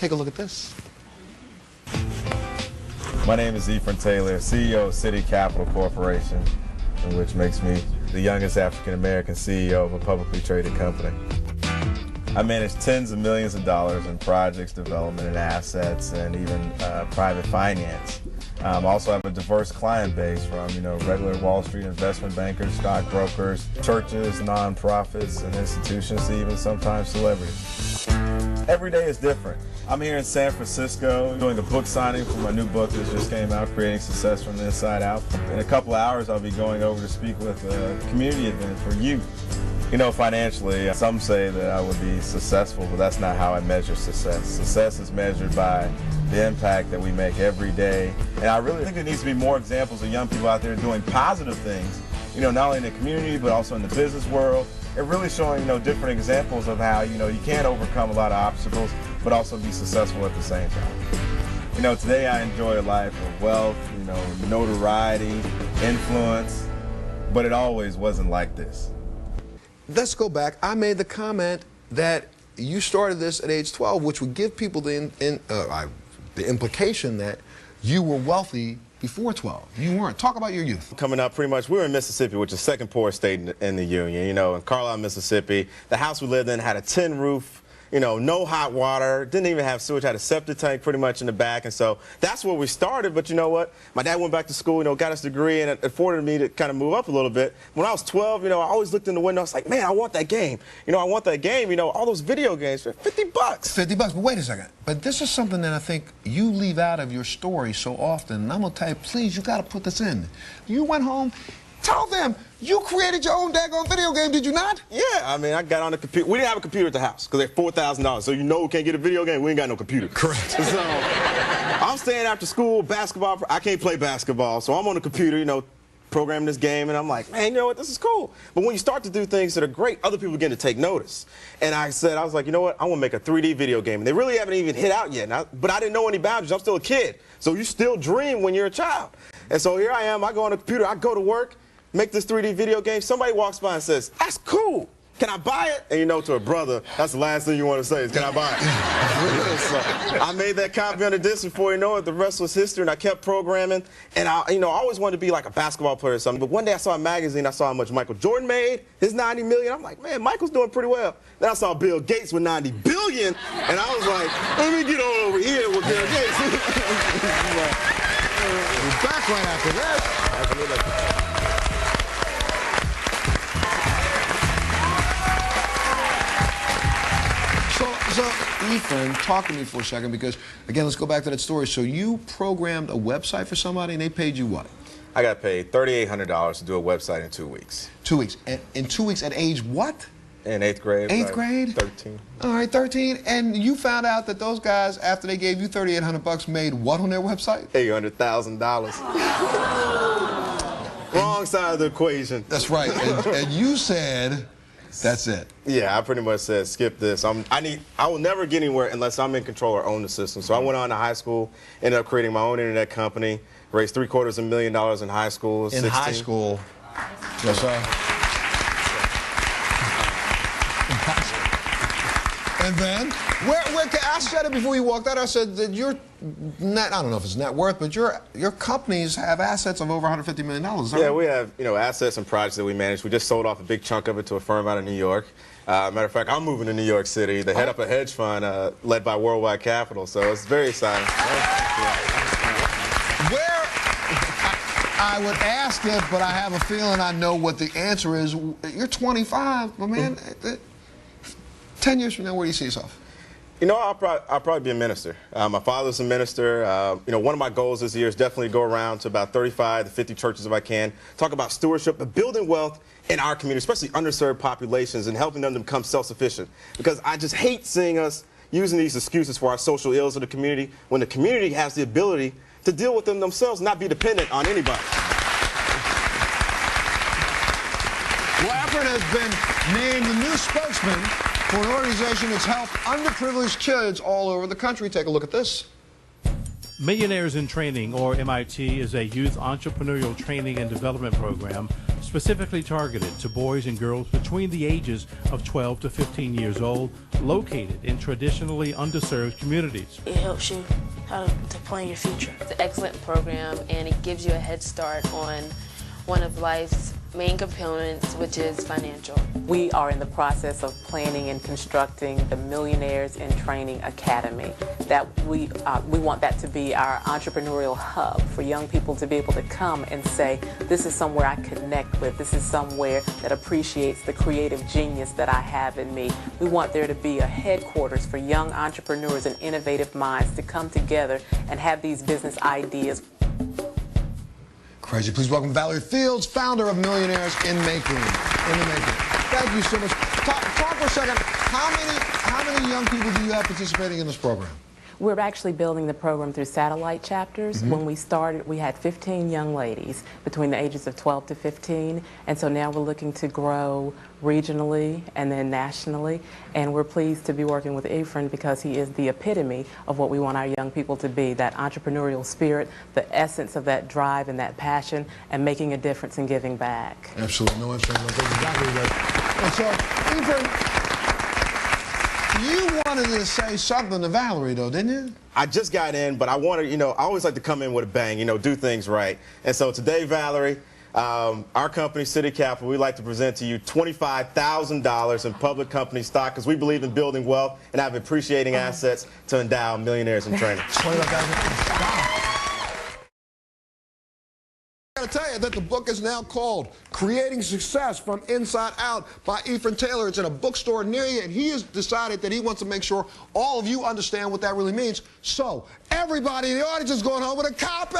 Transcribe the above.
Take a look at this. My name is Ephren Taylor, CEO of City Capital Corporation, which makes me the youngest African-American CEO of a publicly traded company. I manage tens of millions of dollars in projects, development, and assets, and even private finance. I also have a diverse client base from, regular Wall Street investment bankers, stockbrokers, churches, nonprofits, and institutions, to even sometimes celebrities. Every day is different. I'm here in San Francisco doing a book signing for my new book that just came out, Creating Success from the Inside Out. In a couple of hours, I'll be going over to speak with a community event for youth. Financially, some say that I would be successful, but that's not how I measure success. Success is measured by the impact that we make every day. And I really think there needs to be more examples of young people out there doing positive things, not only in the community, but also in the business world. And really showing, different examples of how, you can overcome a lot of obstacles, but also be successful at the same time. Today I enjoy a life of wealth, notoriety, influence, but it always wasn't like this. Let's go back. I made the comment that you started this at age 12, which would give people the implication that you were wealthy before 12. You weren't. Talk about your youth. Coming up, pretty much, we were in Mississippi, which is the second poorest state in the Union. In Carlisle, Mississippi, the house we lived in had a tin roof. No hot water, didn't even have sewage, had a septic tank pretty much in the back, and so that's where we started. But you know what? My dad went back to school, got his degree, and it afforded me to kind of move up a little bit. When I was 12, I always looked in the window, I was like, man, I want that game. I want that game, all those video games for $50. $50, but wait a second. But this is something that I think you leave out of your story so often, and I'm gonna tell you, please, you gotta put this in. You went home. Tell them you created your own daggone video game, did you not? Yeah, I got on the computer. We didn't have a computer at the house because they're $4,000. So we can't get a video game. We ain't got no computer. Correct. So I'm staying after school, basketball. I can't play basketball, so I'm on the computer, programming this game, and I'm like, man, you know what? This is cool. But when you start to do things that are great, other people begin to take notice. And I was like, you know what? I want to make a 3D video game. And they really haven't even hit out yet. But I didn't know any boundaries. I'm still a kid. So you still dream when you're a child. And so here I am. I go on the computer. I go to work. Make this 3D video game. Somebody walks by and says, that's cool. Can I buy it? And to a brother, that's the last thing you want to say is, can I buy it? So I made that copy on the disc. Before you know it, the rest was history, and I kept programming. And I always wanted to be like a basketball player or something. But one day I saw a magazine, I saw how much Michael Jordan made, his $90 million. I'm like, man, Michael's doing pretty well. Then I saw Bill Gates with $90 billion, and I was like, let me get on over here with Bill Gates. We're back right after that. So, Ephren, talk to me for a second, because, again, let's go back to that story. So you programmed a website for somebody, and they paid you what? I got paid $3,800 to do a website in 2 weeks. 2 weeks. And in 2 weeks at age what? In 8th grade. 8th grade? 13. All right, 13. And you found out that those guys, after they gave you $3,800, made what on their website? $800,000. Wrong side of the equation. That's right. And you said, that's it. Yeah, I pretty much said, skip this. I will never get anywhere unless I'm in control or own the system. So I went on to high school, ended up creating my own internet company, raised $750,000 in high school. In high school? Yes, sir. And then, I said it before you walked out. I said that your net, I don't know if it's net worth, but your companies have assets of over $150 million. Yeah, we have assets and projects that we manage. We just sold off a big chunk of it to a firm out of New York. Matter of fact, I'm moving to New York City. They head up a hedge fund led by Worldwide Capital, so it's very exciting. Where I would ask it, but I have a feeling I know what the answer is. You're 25, my man. 10 years from now, where do you see yourself? I'll probably be a minister. My father's a minister. One of my goals this year is definitely to go around to about 35 to 50 churches if I can, talk about stewardship, but building wealth in our community, especially underserved populations, and helping them to become self-sufficient. Because I just hate seeing us using these excuses for our social ills of the community when the community has the ability to deal with them themselves, not be dependent on anybody. Well, Ephren has been named the new spokesman for an organization that's helped underprivileged kids all over the country. Take a look at this. Millionaires in Training, or MIT, is a youth entrepreneurial training and development program specifically targeted to boys and girls between the ages of 12 to 15 years old, located in traditionally underserved communities. It helps you how to plan your future. It's an excellent program, and it gives you a head start on one of life's main components, which is financial. We are in the process of planning and constructing the Millionaires in Training Academy. That we want that to be our entrepreneurial hub for young people to be able to come and say, this is somewhere I connect with, this is somewhere that appreciates the creative genius that I have in me. We want there to be a headquarters for young entrepreneurs and innovative minds to come together and have these business ideas. Crazy. Please welcome Valerie Fields, founder of Millionaires in the Making. Thank you so much. Talk for a second. How many young people do you have participating in this program? We're actually building the program through satellite chapters. When we started, we had 15 young ladies between the ages of 12 to 15, and so now we're looking to grow regionally and then nationally, and we're pleased to be working with Ephren because he is the epitome of what we want our young people to be, that entrepreneurial spirit, the essence of that drive and that passion, and making a difference and giving back. Absolutely. No ifs, ands, exactly right. And so, Ephren, you wanted to say something to Valerie, though, didn't you? I just got in, but I wanted, I always like to come in with a bang, do things right. And so today, Valerie, our company, City Capital, we'd like to present to you $25,000 in public company stock because we believe in building wealth and have appreciating assets to endow millionaires in training. $25,000 in stock. I gotta tell you that the book is now called Creating Success from Inside Out by Ephren Taylor. It's in a bookstore near you, and he has decided that he wants to make sure all of you understand what that really means. So, everybody in the audience is going home with a copy!